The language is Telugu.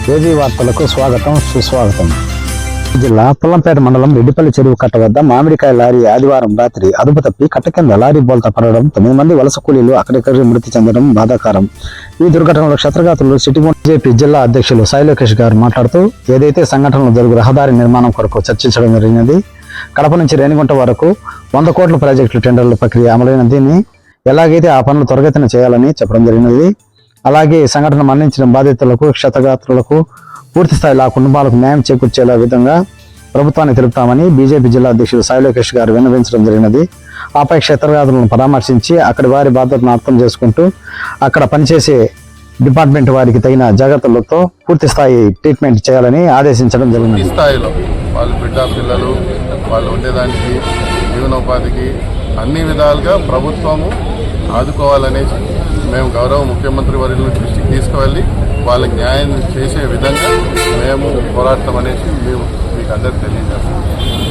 ఏజీ వార్తలకు స్వాగతం సుస్వాగతం. జిల్లా పుల్లంపేట మండలం రెడ్డిపల్లి చెరువు కట్ట వద్ద మామిడికాయ లారీ ఆదివారం రాత్రి అదుపు తప్పి కట్ట కింద లారీ బోల్తా పడడం 9 మంది వలస కూలీలు అక్కడికక్కడి మృతి చెందడం బాధాకరం. ఈ దుర్ఘటనలో క్షత్రఘాతులు బీజేపీ జిల్లా అధ్యక్షులు సాయి లోకేష్ గారు మాట్లాడుతూ ఏదైతే సంఘటనలు జరుగు రహదారి నిర్మాణం కొరకు చర్చించడం జరిగినది. కడప నుంచి రేణిగుంట వరకు 100 కోట్ల ప్రాజెక్టుల టెండర్ల ప్రక్రియ అమలైనదని, ఎలాగైతే ఆ పనులు త్వరగతిన చేయాలని చెప్పడం జరిగినది. అలాగే సంఘటన మరణించిన బాధితులకు క్షతగాత్రులకు పూర్తి స్థాయిలో ఆ కుటుంబాలకు న్యాయం చేకూర్చేలా విధంగా ప్రభుత్వాన్ని తెలుపుతామని బీజేపీ జిల్లా అధ్యక్షుడు సాయి లోకేష్ గారు విన్నవించడం జరిగినది. ఆపై క్షతగాత్రులను పరామర్శించి అక్కడి వారి బాధ్యతను అర్థం చేసుకుంటూ అక్కడ పనిచేసే డిపార్ట్మెంట్ వారికి తగిన జాగ్రత్తలతో పూర్తి స్థాయి ట్రీట్మెంట్ చేయాలని ఆదేశించడం జరిగింది. స్థాయిలో వాళ్ళు బిడ్డ పిల్లలు వాళ్ళు ఉండేదానికి జీవనోపాధికి అన్ని విధాలుగా ప్రభుత్వము ఆదుకోవాలనేసి మేము గౌరవ ముఖ్యమంత్రి వర్యుల దృష్టికి తీసుకువెళ్ళి వాళ్ళకి న్యాయం చేసే విధంగా మేము పోరాడతాం అనేసి మీకు అందరికీ తెలియజేస్తాం.